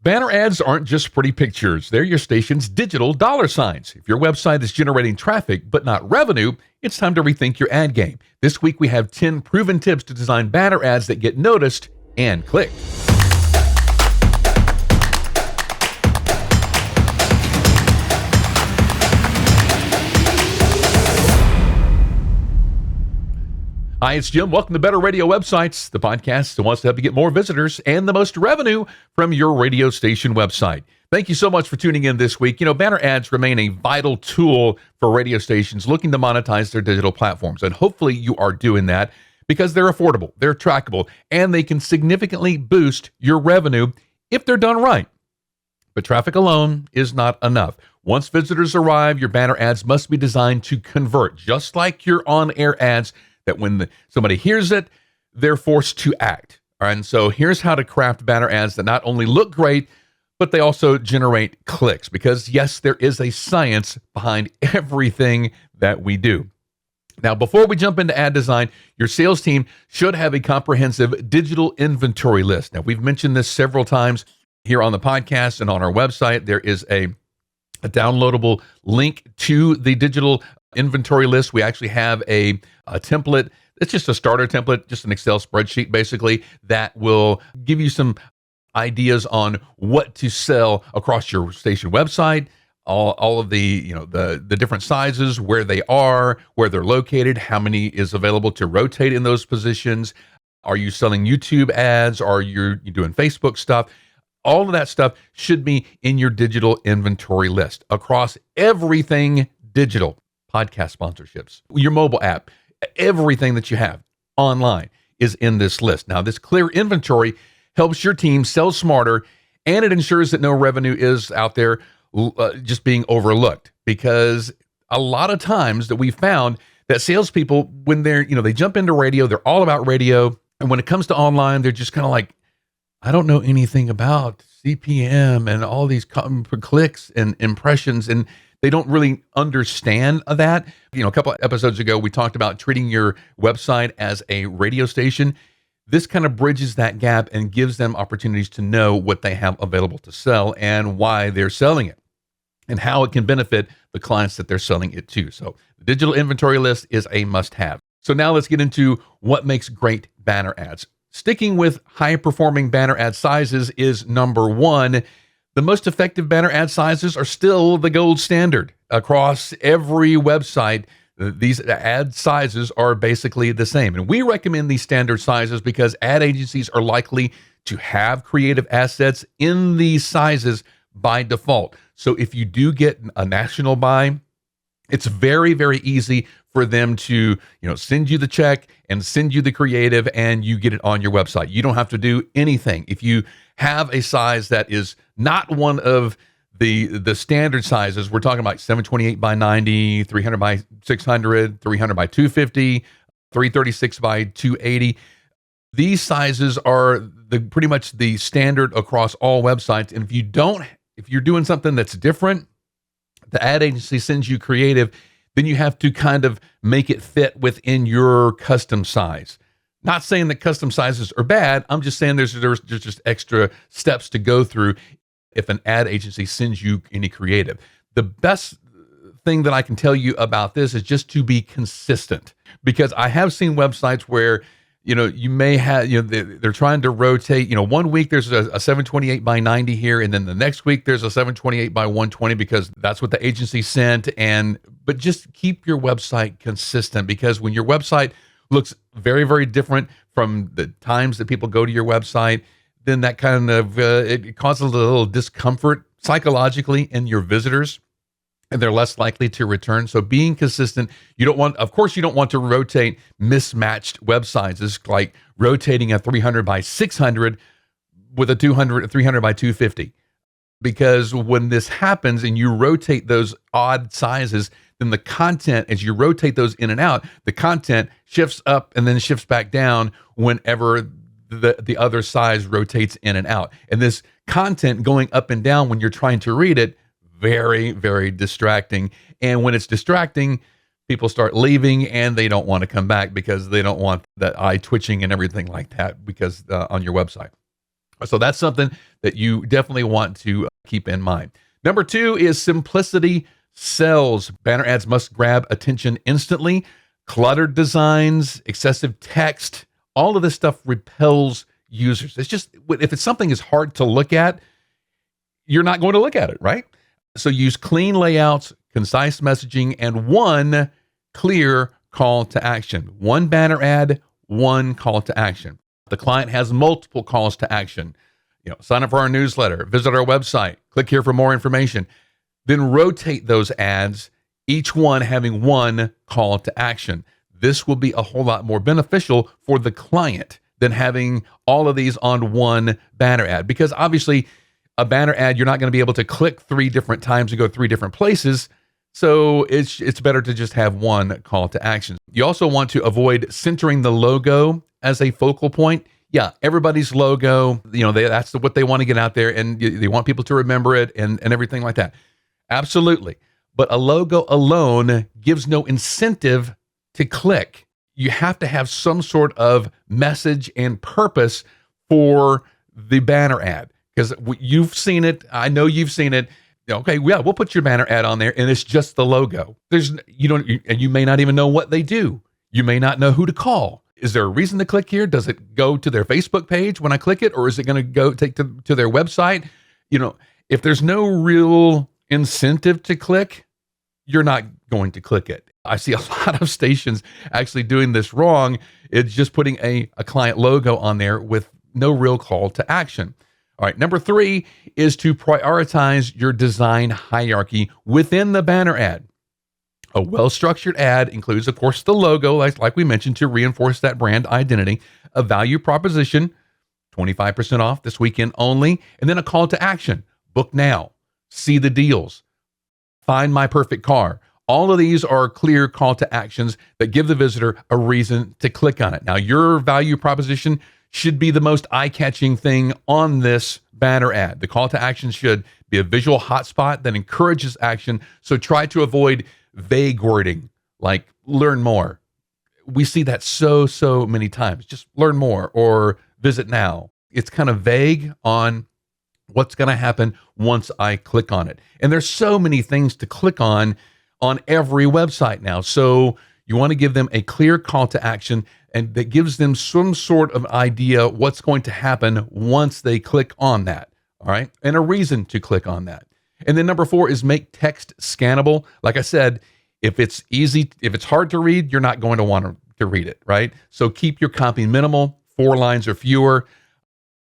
Banner ads aren't just pretty pictures. They're your station's digital dollar signs. If your website is generating traffic but not revenue, it's time to rethink your ad game. This week we have 10 proven tips to design banner ads that get noticed and clicked. Hi, it's Jim. Welcome to Better Radio Websites, the podcast that wants to help you get more visitors and the most revenue from your radio station website. Thank you so much for tuning in this week. Banner ads remain a vital tool for radio stations looking to monetize their digital platforms. And hopefully you are doing that because they're affordable, they're trackable, and they can significantly boost your revenue if they're done right. But traffic alone is not enough. Once visitors arrive, your banner ads must be designed to convert, just like your on-air ads, that when somebody hears it, they're forced to act. And so here's how to craft banner ads that not only look great, but they also generate clicks. Because yes, there is a science behind everything that we do. Now, before we jump into ad design, your sales team should have a comprehensive digital inventory list. Now, we've mentioned this several times here on the podcast and on our website. There is a downloadable link to the digital inventory list. We actually have a template. It's just a starter template, just an Excel spreadsheet, basically, that will give you some ideas on what to sell across your station website, all of the the different sizes, where they are, where they're located, how many is available to rotate in those positions. Are you selling YouTube ads? Are you doing Facebook stuff? All of that stuff should be in your digital inventory list across everything digital. Podcast sponsorships, your mobile app, everything that you have online is in this list. Now, this clear inventory helps your team sell smarter, and it ensures that no revenue is out there just being overlooked. Because a lot of times that we found that salespeople, when they jump into radio, they're all about radio. And when it comes to online, they're just kind of like, I don't know anything about CPM and all these clicks and impressions, and they don't really understand that. A couple of episodes ago, we talked about treating your website as a radio station. This kind of bridges that gap and gives them opportunities to know what they have available to sell and why they're selling it and how it can benefit the clients that they're selling it to. So the digital inventory list is a must-have. So now let's get into what makes great banner ads. Sticking with high-performing banner ad sizes is number one. The most effective banner ad sizes are still the gold standard. Across every website, these ad sizes are basically the same. And we recommend these standard sizes because ad agencies are likely to have creative assets in these sizes by default. So if you do get a national buy, it's very, very easy for them to, send you the check and send you the creative and you get it on your website. You don't have to do anything. If you have a size that is not one of the standard sizes, we're talking about 728 by 90, 300 by 600, 300 by 250, 336 by 280. These sizes are pretty much the standard across all websites. And if you're doing something that's different, the ad agency sends you creative, then you have to kind of make it fit within your custom size. Not saying that custom sizes are bad. I'm just saying there's just extra steps to go through if an ad agency sends you any creative. The best thing that I can tell you about this is just to be consistent, because I have seen websites where you may have, they're trying to rotate, 1 week there's a 728 by 90 here, and then the next week there's a 728 by 120 because that's what the agency sent. But just keep your website consistent, because when your website looks very, very different from the times that people go to your website, then that kind of, it causes a little discomfort psychologically in your visitors, and they're less likely to return. So being consistent, of course you don't want to rotate mismatched web sizes, like rotating a 300 by 600 with a 300 by 250. Because when this happens and you rotate those odd sizes, then the content, as you rotate those in and out, the content shifts up and then shifts back down whenever the other size rotates in and out. And this content going up and down when you're trying to read it, very, very distracting. And when it's distracting, people start leaving and they don't want to come back because they don't want that eye twitching and everything like that because on your website. So that's something that you definitely want to keep in mind. Number 2 is simplicity sells. Banner ads must grab attention instantly. Cluttered designs, excessive text, all of this stuff repels users. It's just, if it's something is hard to look at, you're not going to look at it, right? So use clean layouts, concise messaging, and one clear call to action. One banner ad, one call to action. The client has multiple calls to action. Sign up for our newsletter, visit our website, click here for more information. Then rotate those ads, each one having one call to action. This will be a whole lot more beneficial for the client than having all of these on one banner ad, because obviously a banner ad, you're not going to be able to click 3 different times and go 3 different places. So it's better to just have one call to action. You also want to avoid centering the logo as a focal point. Yeah, everybody's logo, that's what they want to get out there, and they want people to remember it and everything like that. Absolutely. But a logo alone gives no incentive to click. You have to have some sort of message and purpose for the banner ad, because you've seen it. I know you've seen it. Okay, yeah, we'll put your banner ad on there, and it's just the logo. You may not even know what they do. You may not know who to call. Is there a reason to click here? Does it go to their Facebook page when I click it, or is it going to go take to their website? If there's no real incentive to click, you're not going to click it. I see a lot of stations actually doing this wrong. It's just putting a client logo on there with no real call to action. All right, number 3 is to prioritize your design hierarchy within the banner ad. A well-structured ad includes, of course, the logo, like we mentioned, to reinforce that brand identity, a value proposition, 25% off this weekend only, and then a call to action. Book now, see the deals, find my perfect car. All of these are clear call to actions that give the visitor a reason to click on it. Now, your value proposition should be the most eye-catching thing on this banner ad. The call to action should be a visual hotspot that encourages action. So try to avoid vague wording like learn more. We see that so many times. Just learn more or visit now. It's kind of vague on what's going to happen once I click on it. And there's so many things to click on every website now. So you want to give them a clear call to action, and that gives them some sort of idea what's going to happen once they click on that. All right. And a reason to click on that. And then number 4 is make text scannable. Like I said, if it's hard to read, you're not going to want to read it, right? So keep your copy minimal, 4 lines or fewer.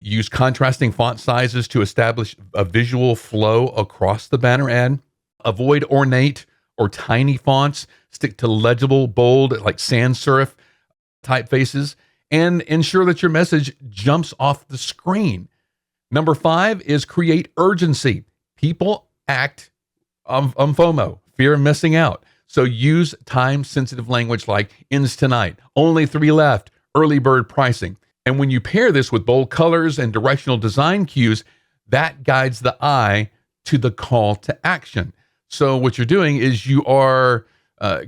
Use contrasting font sizes to establish a visual flow across the banner ad. Avoid ornate or tiny fonts. Stick to legible, bold, like sans serif typefaces, and ensure that your message jumps off the screen. Number 5 is create urgency. People act on FOMO, fear of missing out. So use time-sensitive language like ends tonight, only 3 left, early bird pricing. And when you pair this with bold colors and directional design cues, that guides the eye to the call to action. So what you're doing is you are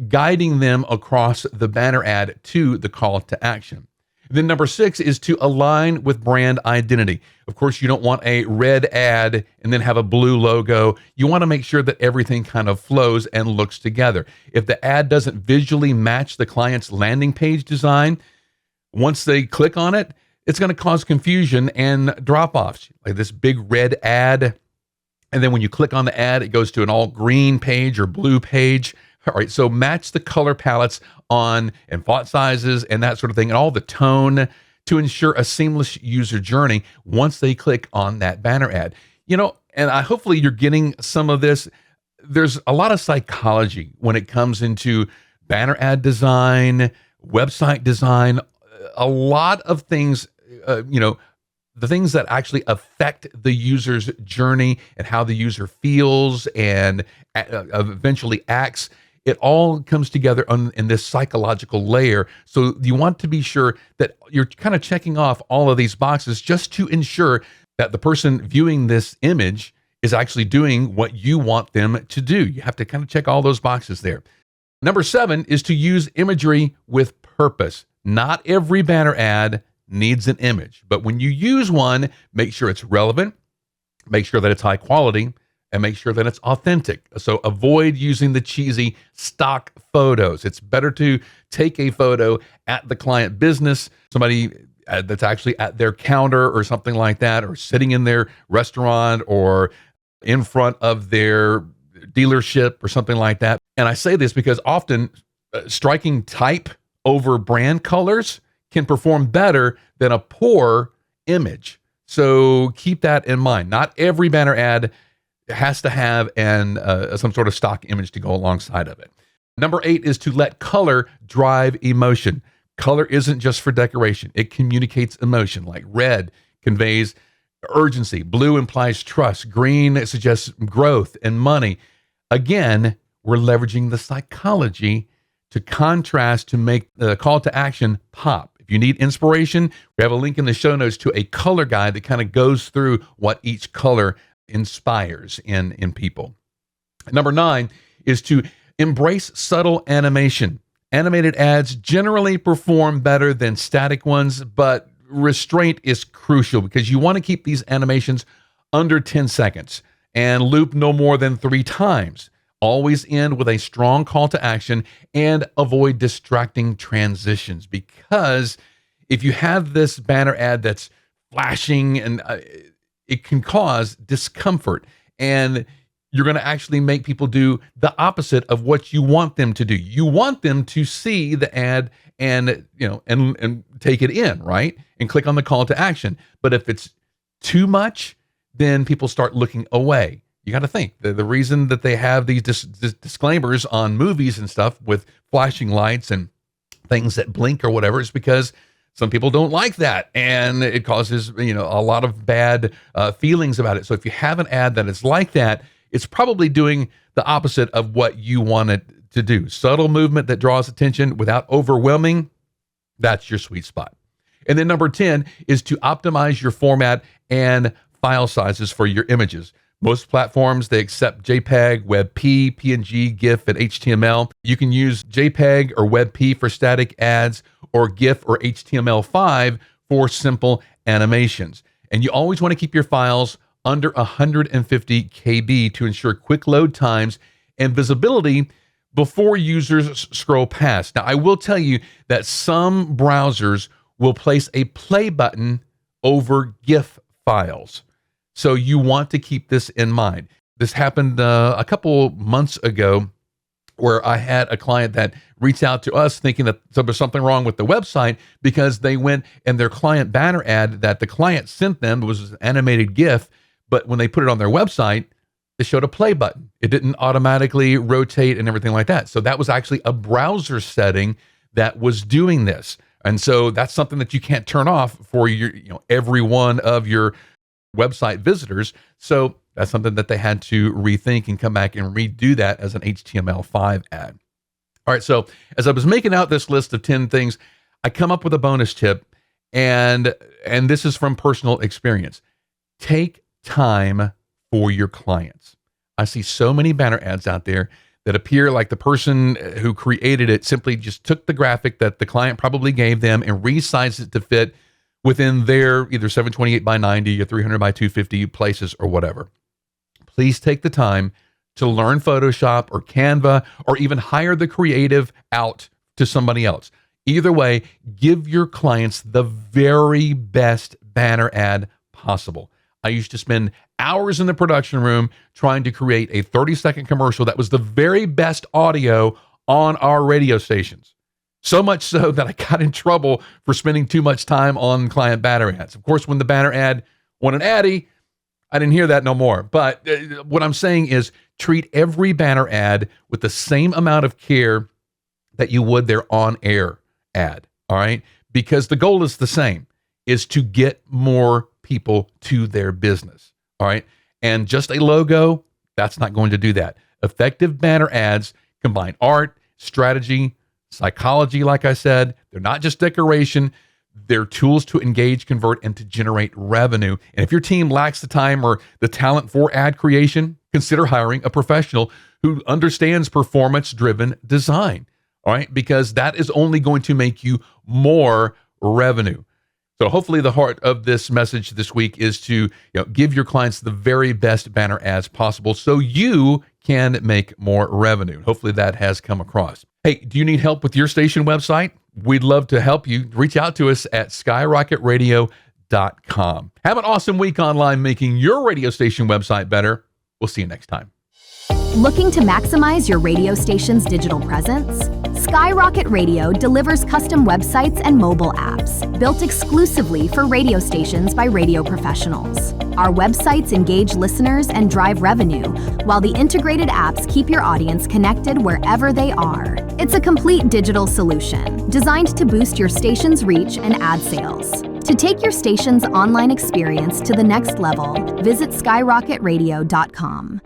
guiding them across the banner ad to the call to action. Then number 6 is to align with brand identity. Of course, you don't want a red ad and then have a blue logo. You want to make sure that everything kind of flows and looks together. If the ad doesn't visually match the client's landing page design, once they click on it, it's going to cause confusion and drop-offs. Like this big red ad, and then when you click on the ad, it goes to an all green page or blue page. All right, so match the color palettes and font sizes and that sort of thing, and all the tone to ensure a seamless user journey once they click on that banner ad. And hopefully you're getting some of this. There's a lot of psychology when it comes into banner ad design, website design, a lot of things, the things that actually affect the user's journey and how the user feels and eventually acts. It all comes together in this psychological layer. So you want to be sure that you're kind of checking off all of these boxes just to ensure that the person viewing this image is actually doing what you want them to do. You have to kind of check all those boxes there. Number 7 is to use imagery with purpose. Not every banner ad needs an image. But when you use one, make sure it's relevant, make sure that it's high quality, and make sure that it's authentic. So avoid using the cheesy stock photos. It's better to take a photo at the client business, somebody that's actually at their counter or something like that, or sitting in their restaurant or in front of their dealership or something like that. And I say this because often striking type over brand colors can perform better than a poor image. So keep that in mind. Not every banner ad has to have some sort of stock image to go alongside of it. Number 8 is to let color drive emotion. Color isn't just for decoration. It communicates emotion. Like red conveys urgency. Blue implies trust. Green suggests growth and money. Again, we're leveraging the psychology to contrast to make the call to action pop. If you need inspiration, we have a link in the show notes to a color guide that kind of goes through what each color inspires in people. Number 9 is to embrace subtle animation. Animated ads generally perform better than static ones, but restraint is crucial because you want to keep these animations under 10 seconds and loop no more than 3 times. Always end with a strong call to action and avoid distracting transitions, because if you have this banner ad that's flashing and it can cause discomfort, and you're going to actually make people do the opposite of what you want them to do. You want them to see the ad and take it in, right? And click on the call to action. But if it's too much, then people start looking away. You got to think the reason that they have these disclaimers on movies and stuff with flashing lights and things that blink or whatever is because some people don't like that, and it causes a lot of bad feelings about it. So if you have an ad that is like that, it's probably doing the opposite of what you want it to do. Subtle movement that draws attention without overwhelming, that's your sweet spot. And then number 10 is to optimize your format and file sizes for your images. Most platforms, they accept JPEG, WebP, PNG, GIF, and HTML. You can use JPEG or WebP for static ads, or GIF or HTML5 for simple animations. And you always want to keep your files under 150 KB to ensure quick load times and visibility before users scroll past. Now, I will tell you that some browsers will place a play button over GIF files. So you want to keep this in mind. This happened a couple months ago where I had a client that reached out to us thinking that there was something wrong with the website because they went and their client banner ad that the client sent them was an animated GIF, but when they put it on their website, it showed a play button. It didn't automatically rotate and everything like that. So that was actually a browser setting that was doing this. And so that's something that you can't turn off for your, every one of your website visitors. So that's something that they had to rethink and come back and redo that as an HTML5 ad. All right. So as I was making out this list of 10 things, I come up with a bonus tip, and this is from personal experience. Take time for your clients. I see so many banner ads out there that appear like the person who created it simply just took the graphic that the client probably gave them and resized it to fit within their either 728 by 90 or 300 by 250 places or whatever. Please take the time to learn Photoshop or Canva, or even hire the creative out to somebody else. Either way, give your clients the very best banner ad possible. I used to spend hours in the production room trying to create a 30-second commercial that was the very best audio on our radio stations. So much so that I got in trouble for spending too much time on client banner ads. Of course, when the banner ad won an Addy, I didn't hear that no more. But what I'm saying is treat every banner ad with the same amount of care that you would their on-air ad, all right? Because the goal is the same, is to get more people to their business, all right? And just a logo, that's not going to do that. Effective banner ads combine art, strategy, psychology, like I said. They're not just decoration. They're tools to engage, convert, and to generate revenue. And if your team lacks the time or the talent for ad creation, consider hiring a professional who understands performance-driven design, all right? Because that is only going to make you more revenue. So hopefully the heart of this message this week is to give your clients the very best banner ads possible so you can make more revenue. Hopefully that has come across. Hey, do you need help with your station website? We'd love to help you. Reach out to us at skyrocketradio.com. Have an awesome week online making your radio station website better. We'll see you next time. Looking to maximize your radio station's digital presence? Skyrocket Radio delivers custom websites and mobile apps built exclusively for radio stations by radio professionals. Our websites engage listeners and drive revenue, while the integrated apps keep your audience connected wherever they are. It's a complete digital solution designed to boost your station's reach and ad sales. To take your station's online experience to the next level, visit skyrocketradio.com.